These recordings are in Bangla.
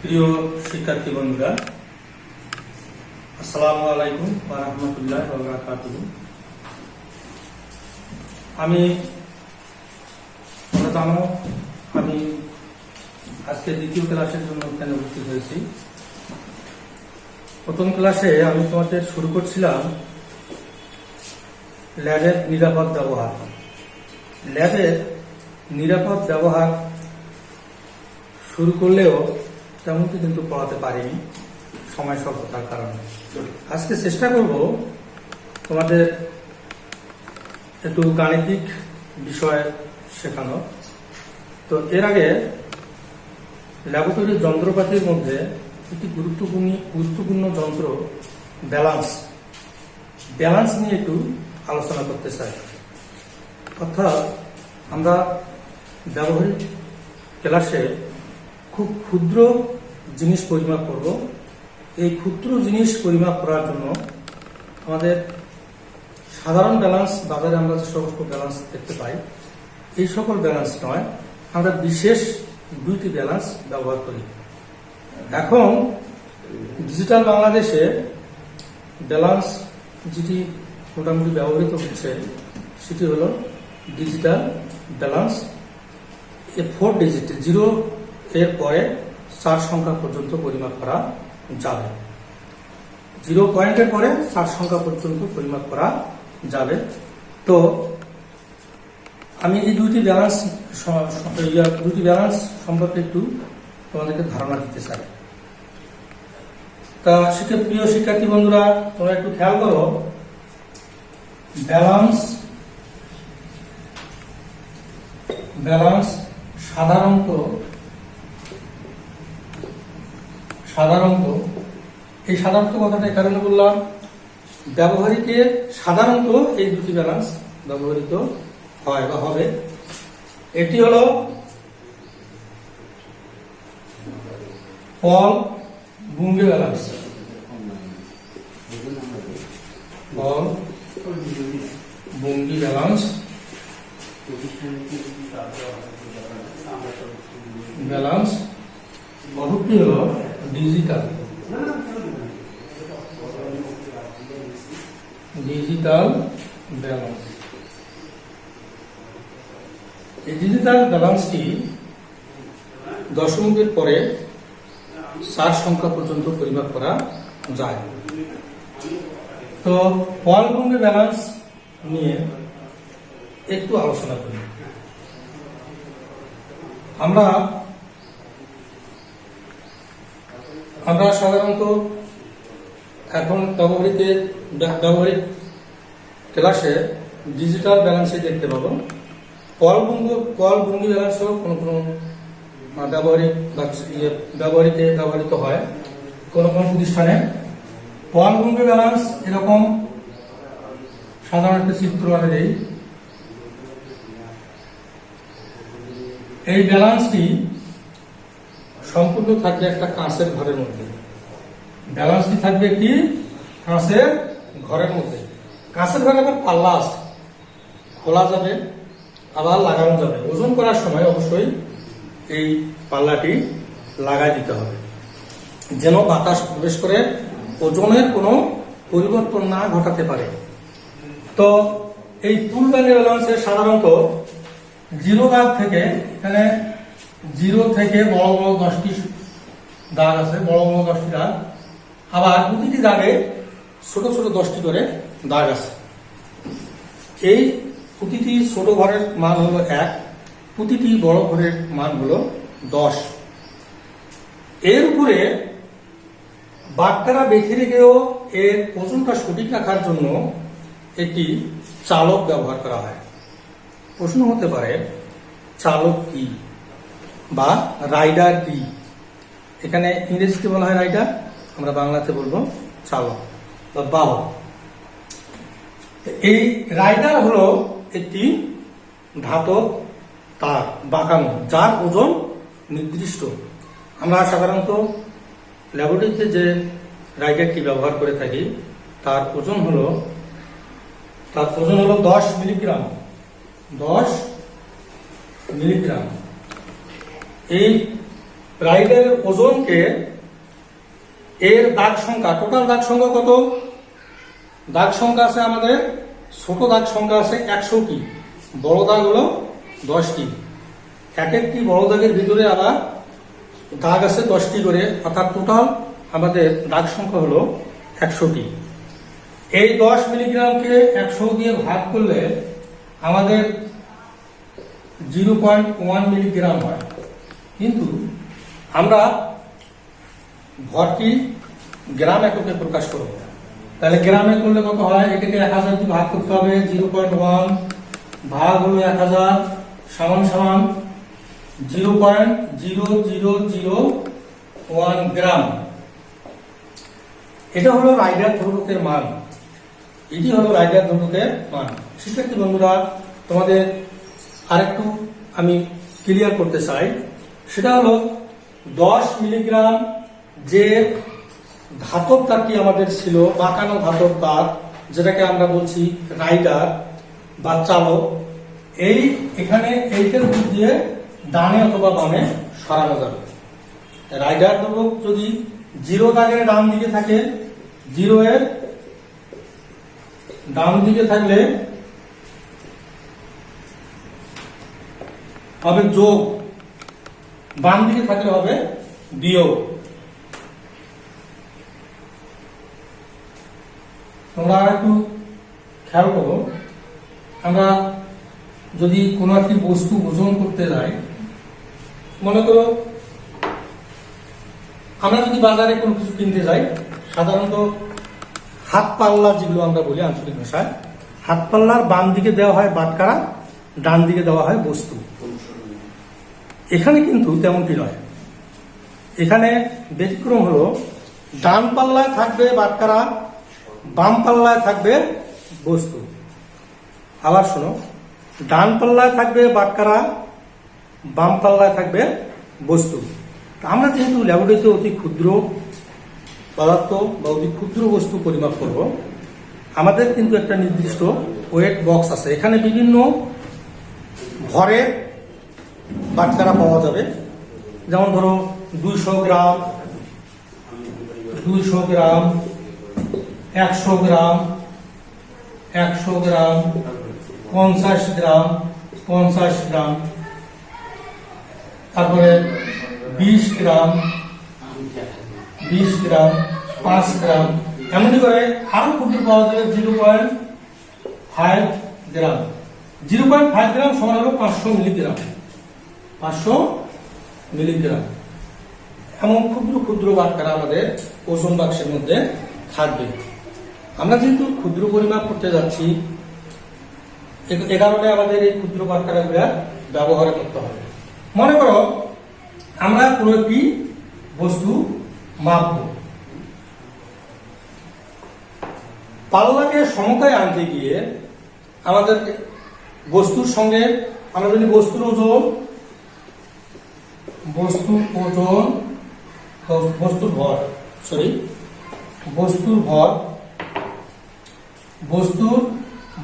প্রিয় শিক্ষার্থী বন্ধুরা, আসসালামু আলাইকুম ওয়া রাহমাতুল্লাহি ওয়া বারাকাতুহু। আমি আজকে দ্বিতীয় ক্লাসের জন্য এখানে উপস্থিত হয়েছি। প্রথম ক্লাসে আমি তোমাদের শুরু করছিলাম ল্যাবের নিরাপদ ব্যবহার। ল্যাবের নিরাপদ ব্যবহার শুরু করলেও তেমনটি কিন্তু পড়াতে পারিনি সময় স্বল্পতার কারণে। আজকে চেষ্টা করব তোমাদের একটু গাণিতিক বিষয় শেখানো। তো এর আগে ল্যাবরেটরির যন্ত্রপাতির মধ্যে একটি গুরুত্বপূর্ণ যন্ত্র ব্যালান্স নিয়ে একটু আলোচনা করতে চাই। অর্থাৎ আমরা ব্যবহারিক ক্লাসে খুব ক্ষুদ্র জিনিস পরিমাপ করব। এই ক্ষুদ্র জিনিস পরিমাপ করার জন্য আমাদের সাধারণ ব্যালান্স, বাজারে আমরা যে সকল ব্যালান্স দেখতে পাই, এই সকল ব্যালান্স নয়, আমরা বিশেষ দুইটি ব্যালান্স ব্যবহার করি। এখন ডিজিটাল বাংলাদেশে ব্যালান্স যেটি মোটামুটি ব্যবহৃত হচ্ছে সেটি হল ডিজিটাল ব্যালান্স। 4 ডিজিট, 0 এর পরে 4 সংখ্যা পর্যন্ত পরিমাপ করা যাবে। 0 পয়েন্টের পরে 4 সংখ্যা পর্যন্ত পরিমাপ করা যাবে। তো আমি এই দুইটি ব্যালান্স সম্পর্কে একটু তোমাদেরকে ধারণা দিতে চাই। তা প্রিয় শিক্ষার্থী বন্ধুরা, তোমরা একটু খেয়াল করো, ব্যালান্স সাধারণত এই সাধারণত কথাটা এই কারণে বললাম, ব্যবহারিকে সাধারণত এই দুটি ব্যালান্স ব্যবহৃত হয় বা হবে। এটি হলো পল বুঙ্গে ব্যালান্স। পল বুঙ্গি ব্যালান্স অপরটি হল ডিজিটাল ব্যালান্স। এই ডিজিটাল ব্যালান্সটি দশমিকের পরে 4 সংখ্যা পর্যন্ত পরিমাপ করা যায়। তো পল বুঙ্গে ব্যালান্স নিয়ে একটু আলোচনা করি। আমরা সাধারণত এখন ব্যবহারিক ক্লাসে ডিজিটাল ব্যালান্সে দেখতে পাবো। পল বুঙ্গি ব্যালান্সও কোনো ব্যবহৃত হয় কোনো প্রতিষ্ঠানে। পল বুঙ্গি ব্যালান্স এরকম সাধারণ একটা চিত্র আমি দেই। এই ব্যালান্সটি সম্পূর্ণ থাকবে একটা কাঁচের ঘরের মধ্যে। ব্যালান্সটি থাকবে একটি কাঁচের ঘরের মধ্যে। কাঁচের ঘরে আবার পাল্লা আছে, খোলা যাবে আবার লাগানো যাবে। ওজন করার সময় অবশ্যই এই পাল্লাটি লাগাই দিতে হবে, যেন বাতাস প্রবেশ করে ওজনের কোনো পরিবর্তন না ঘটাতে পারে। তো এই পুল ব্যালান্সে সাধারণত 0 দাগ থেকে, এখানে 0 থেকে বড় বড় 10টি দাগ আছে, বড় বড় 10টি দাগ, আবার প্রতিটি দাগে ছোট ছোট 10টি করে দাগ আছে। এই প্রতিটি ছোট ঘরের মান হলো 1, প্রতিটি বড় ঘরের মান হলো 10। এর উপরে বাটখারা বেঁধে রেখেও এর ওজনটা সঠিক রাখার জন্য একটি চালক ব্যবহার করা হয়। প্রশ্ন হতে পারে, চালক কি বা রাইডার কি? এখানে ইংরেজিতে বলা হয় রাইডার, আমরা বাংলাতে বলবো চালক বা বাহক। এই রাইডার হলো একটি ধাতব তার বাঁকানো, যার ওজন নির্দিষ্ট। আমরা সাধারণত ল্যাবরেটরিতে যে রাইডারটি ব্যবহার করে থাকি তার ওজন হলো 10 মিলিগ্রাম। 10 মিলিগ্রাম। এই রাইডের ওজনকে এর দাগ সংখ্যা, টোটাল দাগ সংখ্যা কত? দাগ সংখ্যা আছে আমাদের, ছোট দাগ সংখ্যা আছে 100টি, বড় দাগ হলো 10টি। এক একটি বড় দাগের ভিতরে আবার দাগ আছে 10টি করে, অর্থাৎ টোটাল আমাদের দাগ সংখ্যা হলো 100টি। এই 10 মিলিগ্রামকে 100 দিয়ে ভাগ করলে আমাদের 0.1 মিলিগ্রাম হয়। কিন্তু আমরা ভরটি গ্রাম এককে প্রকাশ করব, তাহলে গ্রামে করলে কত হয়? এটাকে 1000 দিয়ে ভাগ করতে হবে, 0.1 ভাগ হলো 1000 সমান সমান 0.0001 গ্রাম। এটা হলো রাইডার ধ্রুবকের মান। এটি হলো রাইডার ধ্রুবকের মান। শিক্ষার্থী বন্ধুরা, তোমাদের আরেকটু আমি ক্লিয়ার করতে চাই, সেটা হলো 10 মিলিগ্রাম যে ধাতব তারটি আমাদের ছিল, বাঁকানো ধাতব তার, যেটাকে আমরা বলছি রাইডার বা চালক, এই এখানে এইটার উপর দিয়ে ডানে অথবা বামে সরানো যাবে। রাইডার ধ্রুবক যদি 0 দাগের ডান দিকে থাকে, 0 এর ডান দিকে থাকলে হবে যোগ, বাম দিকে থাকলে হবে বিয়োগ। তোমরা একটু খেয়াল করো, আমরা যদি কোনো একটি বস্তু ওজন করতে যাই, মনে করো আমরা যদি বাজারে কোনো কিছু কিনতে যাই, সাধারণত হাত পাল্লা যেগুলো আমরা বলি আঞ্চলিক ভাষায়, হাত পাল্লার বাম দিকে দেওয়া হয় বাটখারা, ডান দিকে দেওয়া হয় বস্তু। এখানে কিন্তু তেমনটি নয়। এখানে ব্যতিক্রম হলো, ডান পাল্লায় থাকবে বাটখারা, বাম পাল্লায় থাকবে বস্তু। আবার শোনো, ডান পাল্লায় থাকবে বাটখারা, বাম পাল্লায় থাকবে বস্তু। আমরা যেহেতু ল্যাবরেটরিতে অতি ক্ষুদ্র পদার্থ বা অতি ক্ষুদ্র বস্তু পরিমাপ করব, আমাদের কিন্তু একটা নির্দিষ্ট ওয়েট বক্স আছে। এখানে বিভিন্ন ভরের বাটখারা পাওয়া যাবে। যেমন ধরো 200 গ্রাম, 200 গ্রাম, 100 গ্রাম, 100 গ্রাম, 50 গ্রাম, 50 গ্রাম, তারপরে 20 গ্রাম, 20 গ্রাম, 5 গ্রাম, এমনি করে আরো ক্ষুদ্র পাওয়া যাবে 0.5 গ্রাম। 0.5 গ্রাম সমান হলো 500 মিলিগ্রাম। 500 মিলিগ্রাম। এমন ক্ষুদ্র ক্ষুদ্র বাটখারা আমাদের ওজন বাক্সের মধ্যে থাকবে। আমরা যেহেতু ক্ষুদ্র পরিমাপ করতে যাচ্ছি, এ কারণে আমাদের এই ক্ষুদ্র বাটখারাগুলো ব্যবহার করতে হবে। মনে করো আমরা কোনো একটি বস্তু মাপব, পাল্লাকে সমতায় আনতে গিয়ে আমাদের বস্তুর সঙ্গে আমরা যদি বস্তুর ওজন, বস্তুর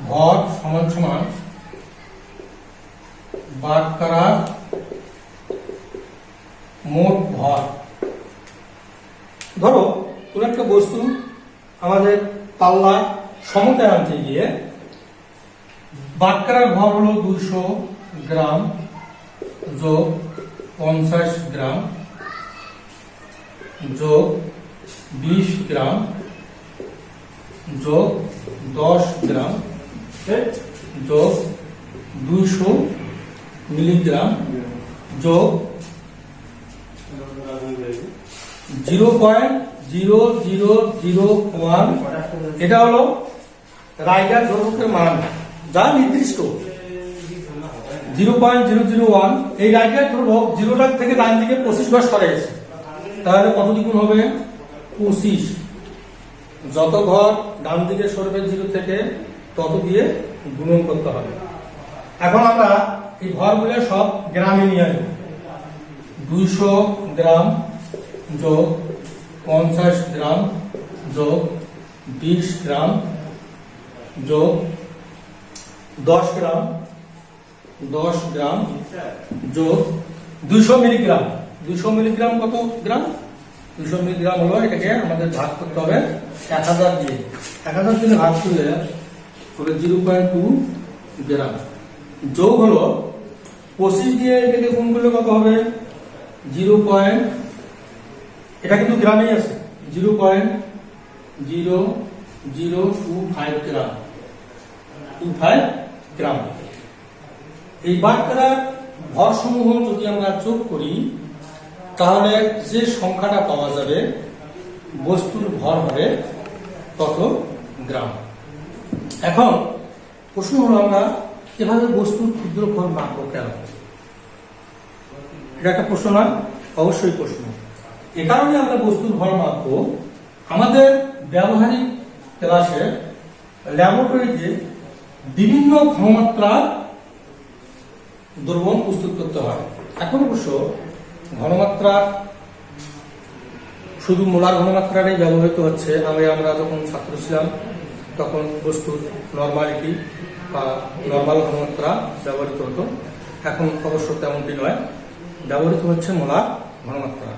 ভর সমান সমান বাটখারার মোট ভর। ধরো কোন একটা বস্তু আমাদের পাল্লা সমতায় আনতে গিয়ে বাটখারার ভর হলো 200 গ্রাম যোগ 50 গ্রাম যোগ 20 গ্রাম যোগ 10 গ্রাম যোগ 200 মিলিগ্রাম যোগ 0.0001। এটা হলো রাইডার ধ্রুবকের মান, যা নির্দিষ্ট 0.001। এই রাইডার ধ্রুবক 0 থেকে ডান দিকে 25 বার সরে গেছে, তাহলে কত দ্বিগুণ হবে? 25। যত ঘর ডান দিকে সরবে 0 থেকে, তত দিয়ে গুণন করতে হবে। এখন আমরা এই ভরগুলো সব গ্রামে নিয়ে আসবো। 200 গ্রাম যোগ 50 গ্রাম যোগ 20 গ্রাম যোগ 10 গ্রাম 10 গ্রাম যোগ 200 মিলিগ্রাম। 200 মিলিগ্রাম কত গ্রাম? 200 মিলিগ্রাম হলো, এটাকে আমাদের ভাগ করতে হবে 1000 দিয়ে। 1000 দিয়ে ভাগ করলে 0.2 গ্রাম, যোগ হলো 25 দিয়ে এটাকে গুণ করলে কত হবে? 0. এটা কিন্তু গ্রামেই আছে, 0.0025 গ্রাম, 25 গ্রাম। এই বাটখারার ভর সমূহ যদি আমরা যোগ করি তাহলে যে সংখ্যাটা পাওয়া যাবে বস্তুর ভর হবে তত গ্রাম। এখন প্রশ্ন হলো, আমরা এভাবে বস্তুর ক্ষুদ্র ভর মাপবো কেন? এটা একটা প্রশ্ন না? অবশ্যই প্রশ্ন। এ কারণে আমরা বস্তুর ভর মাপবো, আমাদের ব্যবহারিক ক্লাসে ল্যাবরেটরিতে বিভিন্ন ঘনমাত্রার দ্রবণ প্রস্তুত করতে হয়। এখন অবশ্য ঘনমাত্রা শুধু মোলার ঘনমাত্রাটাই ব্যবহৃত হচ্ছে। আমরা যখন ছাত্র ছিলাম তখন বস্তুর নরমালিটি বা নর্মাল ঘনমাত্রা ব্যবহৃত হতো। এখন অবশ্য তেমনটি নয়, ব্যবহৃত হচ্ছে মোলার ঘনমাত্রা।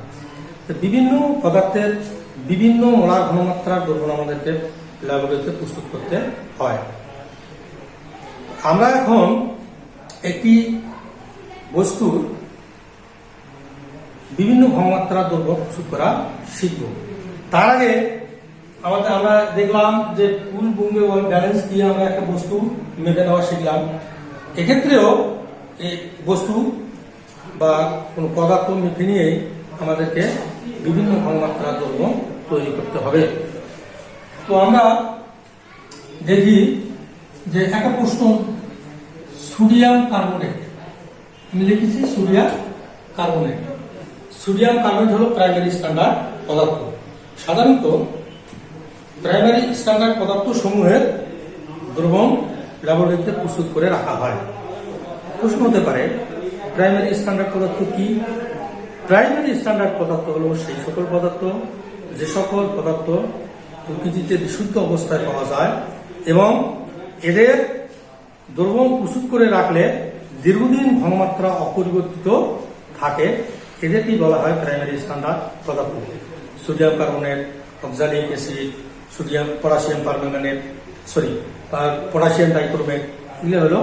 বিভিন্ন পদার্থের বিভিন্ন মোলার ঘনমাত্রার দ্রবণ আমাদেরকে ল্যাবরেটরিতে প্রস্তুত করতে হয়। আমরা এখন একটি বস্তুর বিভিন্ন ঘনমাত্রার দ্রবণ প্রস্তুত করা শিখব। তার আগে আমরা দেখলাম যে ফুল বুঙ্গে ব্যালেন্স দিয়ে আমরা একটা বস্তু মেপে নেওয়া শিখলাম। এক্ষেত্রেও এই বস্তু বা কোনো পদার্থ মেপে নিয়ে আমাদেরকে বিভিন্ন ঘনমাত্রার দ্রবণ তৈরি করতে হবে। তো আমরা দেখি যে একটা প্রশ্ন, সোডিয়াম কার্বনেট, আমি লিখেছি সোডিয়াম কার্বনেট। সোডিয়াম কার্বনেট হলো প্রাইমারি স্ট্যান্ডার্ড পদার্থ। সাধারণত প্রাইমারি স্ট্যান্ডার্ড পদার্থ সমূহের দ্রবণ ল্যাবরেটরিতে প্রস্তুত করে রাখা হয়। প্রশ্ন হতে পারে, প্রাইমারি স্ট্যান্ডার্ড পদার্থ কি? প্রাইমারি স্ট্যান্ডার্ড পদার্থ হলো সেই সকল পদার্থ যে সকল পদার্থ প্রকৃতিতে বিশুদ্ধ অবস্থায় পাওয়া যায় এবং এদের দ্রবণ প্রস্তুত করে রাখলে দীর্ঘদিন ঘনমাত্রা অপরিবর্তিত থাকে। এদেরকেই বলা হয় প্রাইমারি স্ট্যান্ডার্ড পদার্থ। Sodium carbonate, oxalic acid, potassium permanganate, potassium dichromate, এগুলো হলো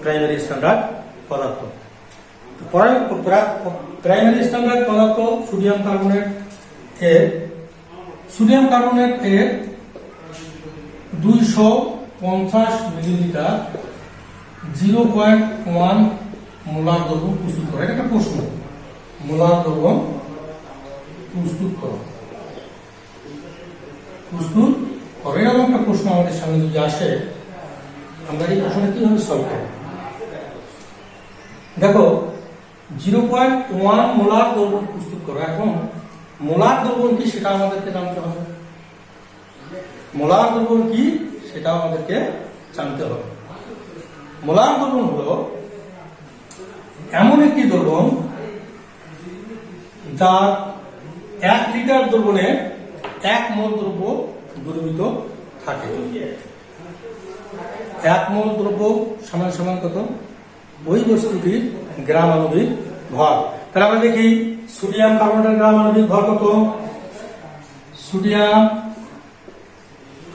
প্রাইমারি স্ট্যান্ডার্ড পদার্থ। প্রাইমারি স্ট্যান্ডার্ড পদার্থ সোডিয়াম কার্বনেট এর 250 মিলিলিটার 0.1 মোলার দ্রবণ প্রস্তুত করে। এটা একটা প্রশ্ন, মোলার দ্রবণ প্রস্তুত করো, এরকম একটা প্রশ্ন আমাদের সামনে যদি আসে, আমরা এই প্রশ্নটা কিভাবে সলভ করব? দেখো, 0.1 মোলার দ্রবণ প্রস্তুত করো। এখন মোলার দ্রবণ কি সেটা আমাদেরকে জানতে হবে। মোলার দ্রবণ কি সেটা আমাদেরকে জানতে হবে। মোলার দ্রবণ হলো এমন একটি দ্রবণ যার 1 লিটার দ্রবণে 1 মোল দ্রব্য দ্রবীভূত থাকে। 1 মোল দ্রব্য সমান সমান কত? ওই বস্তুটির গ্রাম আণবিক ভর। তাহলে আমরা দেখি সোডিয়াম কার্বনেটের গ্রাম আণবিক ভর কত? সোডিয়াম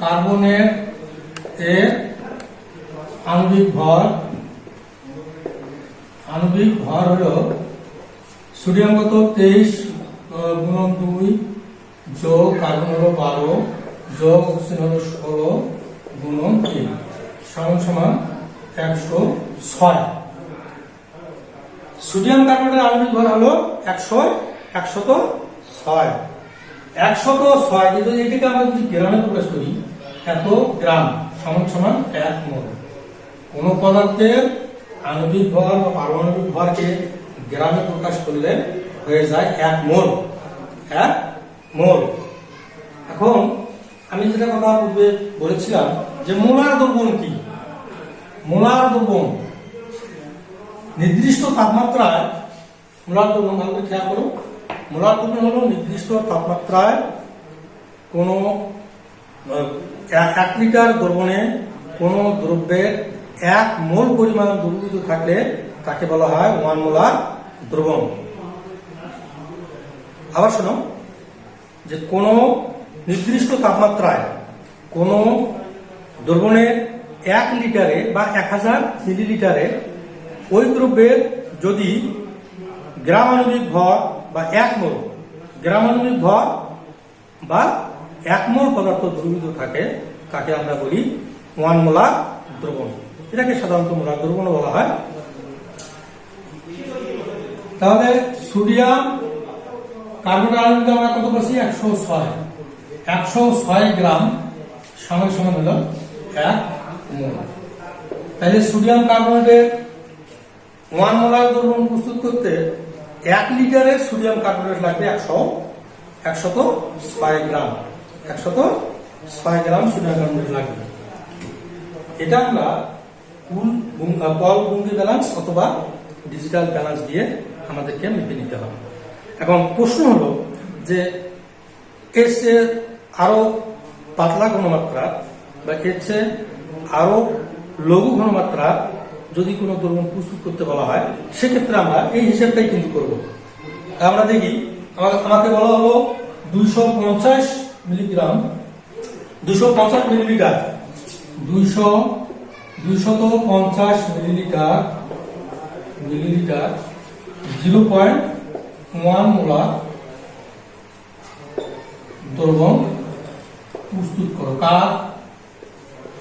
কার্বনেট এর আণবিক ভর হলো সোডিয়াম কত? 23 গুণন 2 যোগ কার্বন হলো 12 যোগ অক্সিজেন হলো 16 গুণন 3 সমান সমান 106। সোডিয়াম কার্বনেটের আণবিক ভর হলো 106। যদি এটাকে আমরা যদি গ্রামে প্রকাশ করি, এত গ্রাম সমান সমান 1 মোল। কোন পদার্থের আণবিক ভর বা পারমাণবিক ভরকে গ্রামে প্রকাশ করলে হয়ে যায় 1 মোল। 1 মোল। এখন আমি যেটা কথা পূর্বে বলেছিলাম যে মোলার দ্রবণ কি? মোলার দ্রবণ নির্দিষ্ট তাপমাত্রায়, মোলার দ্রবণ ভালো করে খেয়াল করো, মোলার দ্রবণ হলো নির্দিষ্ট তাপমাত্রায় কোন 1 লিটার দ্রবণে কোন দ্রব্যের 1 মোল পরিমাণ দ্রবীভূত থাকলে তাকে বলা হয় 1 মোলার দ্রবণ। আবার শোনো, যে কোনো নির্দিষ্ট তাপমাত্রায় কোনো দ্রবণের 1 লিটারে বা 1000 মিলিলিটারে ওই দ্রব্যের যদি গ্রামাণবিক ভর বা 1 মোল গ্রামাণবিক ভর বা 1 মোল পদার্থ দ্রবীভূত থাকে তাকে আমরা বলি 1 মোলার দ্রবণ। এটাকে সাধারণত মোলার দ্রবণ বলা হয়। তাহলে সোডিয়াম কার্বনের আণবিক আমরা কত পাচ্ছি? 106 গ্রাম সমান সমান হলো 1 মোল। তাহলে সোডিয়াম কার্বনেটের 1 মোলার দ্রবণ প্রস্তুত করতে 1 লিটারের সোডিয়াম কার্বনেট লাগবে 106 গ্রাম। 106 গ্রাম সোডিয়াম কার্বনেট লাগবে। এটা আমরা পল বুঙ্গি ব্যালেন্স অথবা ডিজিটাল ব্যালেন্স দিয়ে আমাদেরকে মেপে নিতে হবে। এখন প্রশ্ন হলো যে এর চেয়ে আরো পাতলা ঘনমাত্রা বা এর চেয়ে আরো লঘু ঘনমাত্রা যদি কোনো দ্রবণ প্রস্তুত করতে বলা হয়, সেক্ষেত্রে আমরা এই হিসাবটাই কিন্তু করব। আমরা দেখি, আমাকে বলা হলো 250 মিলিগ্রাম 250 মিলিলিটার 250 মিলিলিটার 0.1 মোলার দ্রবণ প্রস্তুত করো। কার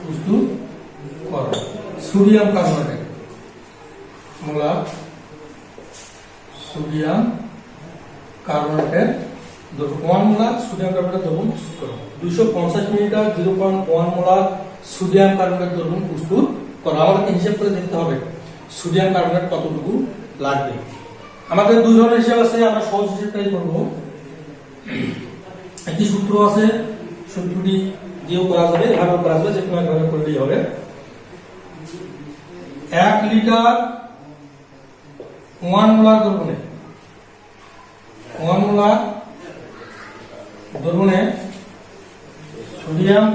প্রস্তুত করো? সোডিয়াম কার্বনেট মোলার সোডিয়াম কার্বনেটের 1 মোলার সোডিয়াম কার্বনেটের দ্রবণ প্রস্তুত করো। 250 মিলিলিটার 0.1 মোলার সোডিয়াম কার্বনেটের দ্রবণ প্রস্তুত করো। আমাদেরকে হিসাব করে দেখতে হবে সোডিয়াম কার্বনেট কতটুকু লাগবে। আমাদের দুই ধরনের হিসাব আছে, আমরা সহজ হিসাবটাই করবো। একটি সূত্র আছে, সূত্রটি দিয়েও করা যাবে, এভাবেও করা যাবে, যে কোনো একভাবে করলেই হবে। 1 লিটার 1 মোলার দ্রবণে 1 মোলার দ্রবণে সোডিয়াম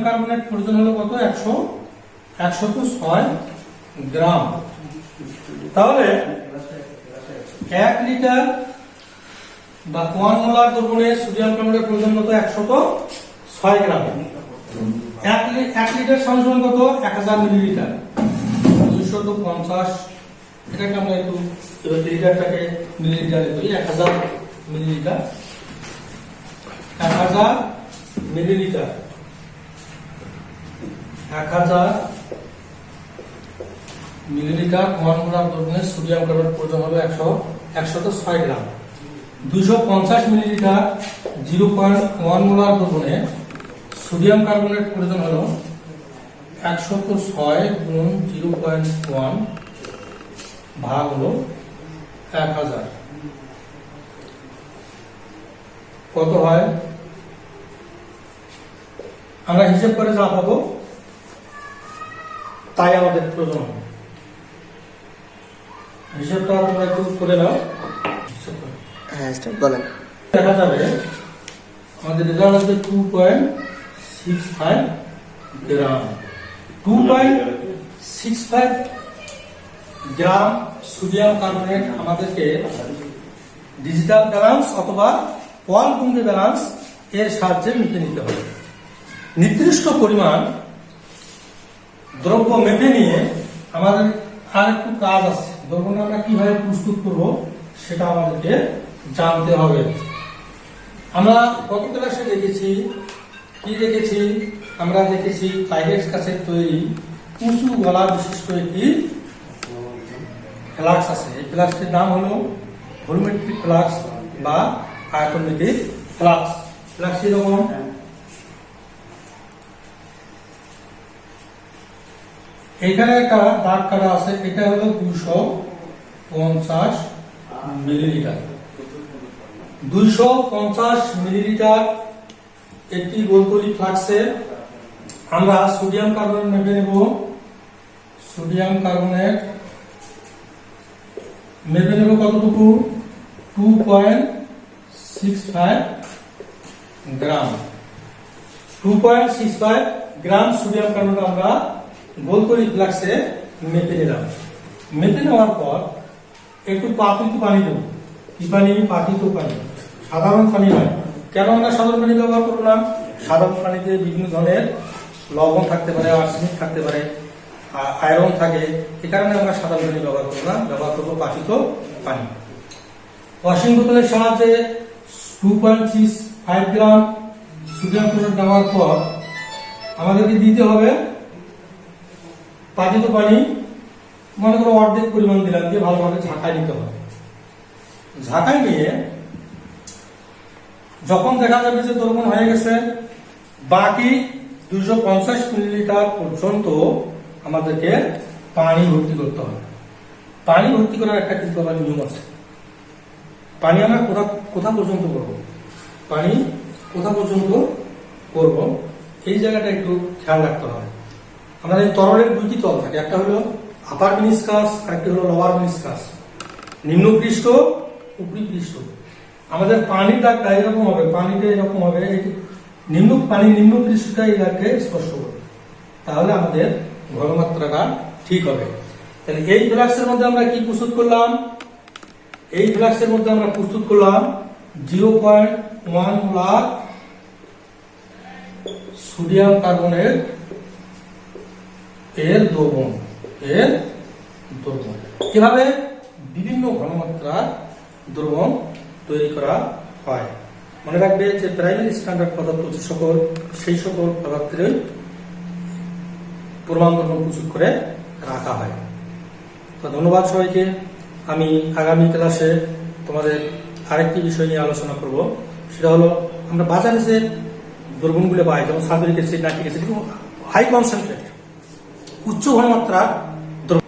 কার্বনেট প্রয়োজন হলো কত? 106 গ্রাম। তাহলে 1 লিটার বা 1 মোলার দ্রবণে সোডিয়াম কার্বনেটের প্রয়োজন কত? 106 গ্রাম। 1 লিটার সমান কত? 1000 মিলিলিটার। 250, এটাকে আমরা একটু লিটারটাকে মিলিলিটারে করি। 1000 মিলিলিটার 1000 মিলিলিটার 1000 মিলিলিটার 1 মোলার দ্রবণে সোডিয়াম কার্বনেট প্রয়োজন হবে 106 গ্রাম। 250 মিলিলিটার 0.1 মোলার দ্রবণে সোডিয়াম কার্বনেট প্রয়োজন হলো 106 গুণ 0.1 ভাগ হলো 1000, কত হয়? আমরা হিসাব করে যা পাবো তাই আমাদের প্রয়োজন হবে। হিসাবটা তোমরা একটু করে নাও। বলেন। দেখা যাবে আমাদের রেজাল্ট আসবে 2.65 গ্রাম। 2.65 গ্রাম সোডিয়াম কার্বনেট আমাদেরকে ডিজিটাল ব্যালেন্স অথবা পল বুঙ্গি ব্যালেন্স এর সাহায্যে মেপে নিতে হবে। নির্দিষ্ট পরিমাণ দ্রব্য মেপে নিয়ে আমাদের আর একটু কাজ আছে। দ্রব্য আমরা কিভাবে প্রস্তুত করব সেটা আমাদেরকে জানতে হবে। আমরা গত ক্লাসে দেখেছি, কি দেখেছি? আমরা দেখেছি পাইরেক্স কাচের তৈরি উঁচু গলা বিশিষ্ট একটি ফ্লাক্স আছে। এই ফ্লাক্সটির নাম হলো ভলিউমেট্রিক ফ্লাক্স বা আয়তনভিত্তিক ফ্লাক্স। ফ্লাক্স এরকম, এখানে একটা দাগ কাটা আছে, এটা হলো 250 মিলিলিটার। 250 মিলিলিটার একটি গোলতলি ফ্লাক্সে আমরা সোডিয়াম কার্বনেট মেপে নেব। সোডিয়াম কার্বনেট মেপে নেব কতটুকু? 2.65 গ্রাম। 2.65 গ্রাম সোডিয়াম কার্বনেট আমরা গোল করে ফ্লাক্সে মেপে নিলাম। মেপে নেওয়ার পর একটু পাতিত পানি দেবো। কি পানি? পাতিত পানি, সাধারণ পানি নয়। কেন আমরা সাধারণ পানি ব্যবহার করবো না? সাধারণ পানিতে বিভিন্ন ধরনের লবণ থাকতে পারে, আর্সেনিক থাকতে পারে, আয়রন থাকে। এ কারণে আমরা সাধারণ পানি ব্যবহার করবো না, ব্যবহার করবো পাতিত পানি। ওয়াশিং বোতলের সাহায্যে 2.65 গ্রাম সোডিয়াম ক্লোরাইড দেওয়ার পর আমাদেরকে দিতে হবে পাতিত পানি, মনে করো অর্ধেক পরিমাণ দিলাম, দিয়ে ভালোভাবে ঝাঁকায় নিতে হবে। ঝাঁকায় নিয়ে যখন দেখা যাবে যে দ্রবণ হয়ে গেছে, বাকি 250 মিলিলিটার পর্যন্ত আমাদেরকে পানি ভর্তি করতে হবে। পানি ভর্তি করার একটা কিন্তু আবার নিয়ম আছে। পানি আমরা কোথা পর্যন্ত করব, পানি কোথা পর্যন্ত করব, এই জায়গাটা একটু খেয়াল রাখতে হবে। আমাদের তরলের দুইটি তল থাকে, একটা হলো আপার মিনিসকাস আর একটা হলো লোয়ার মিনিসকাস, নিম্ন পৃষ্ঠ উপরি পৃষ্ঠ। আমাদের পানির দাগটা এরকম হবে, পানিটা এরকম হবে, নিম্ন পৃষ্ঠটা এই দাগকে স্পর্শ করবে, তাহলে আমাদের ঘনমাত্রাটা ঠিক হবে। তাহলে এই ফ্লাক্সের মধ্যে আমরা কি প্রস্তুত করলাম? এই ফ্লাক্সের মধ্যে আমরা প্রস্তুত করলাম 0.1 মোলার সোডিয়াম কার্বনেট এর দ্রবণ। এভাবে বিভিন্ন ঘনমাত্রার দ্রবণ তৈরি করা হয়। মনে রাখবে যে প্রাইমারি স্ট্যান্ডার্ড পদার্থ যে সকল, সেই সকল পদার্থের প্রমাণ দ্রবণ প্রস্তুত করে রাখা হয়। তো ধন্যবাদ সবাইকে। আমি আগামী ক্লাসে তোমাদের আরেকটি বিষয় নিয়ে আলোচনা করব। সেটা হলো আমরা বাজারে যে দ্রবণগুলো পাই, যেমন sulphuric acid, nitric acid, high concentrate, উচ্চ ঘনমাত্রার দ্রবণ।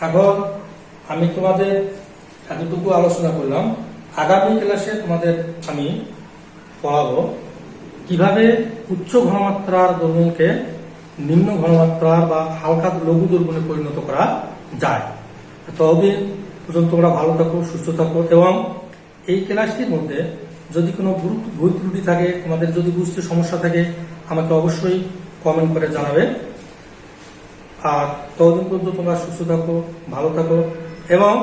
এখন আমি তোমাদের এতটুকু আলোচনা করলাম। আগামী ক্লাসে তোমাদের আমি পড়াবো কিভাবে উচ্চ ঘনমাত্রার দ্রবণকে নিম্ন ঘনমাত্রার বা হালকা লঘু দ্রবণে পরিণত করা যায়। ততদিন পর্যন্ত তোমরা ভালো থাকো, সুস্থ থাকো, এবং এই ক্লাসটির মধ্যে যদি কোনো ভুল ত্রুটি থাকে, তোমাদের যদি বুঝতে সমস্যা থাকে, আমাকে অবশ্যই কমেন্ট করে জানাবে। আর ততদিন পর্যন্ত তোমরা সুস্থ থাকো, ভালো থাকো। এবং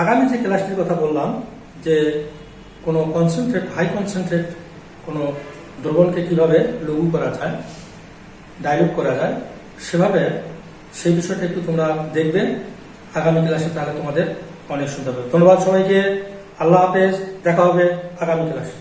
আগামী যে ক্লাসটির কথা বললাম, যে কোনো হাই কনসেন্ট্রেট কোনো দ্রবণকে কিভাবে লঘু করা যায়, ডাইলুট করা যায়, সেভাবে সেই বিষয়টা একটু তোমরা দেখবে আগামী ক্লাসে, তাহলে তোমাদের অনেক সুবিধা হবে। ধন্যবাদ সবাইকে। আল্লাহ হাফেজ। দেখা হবে আগামী ক্লাসে।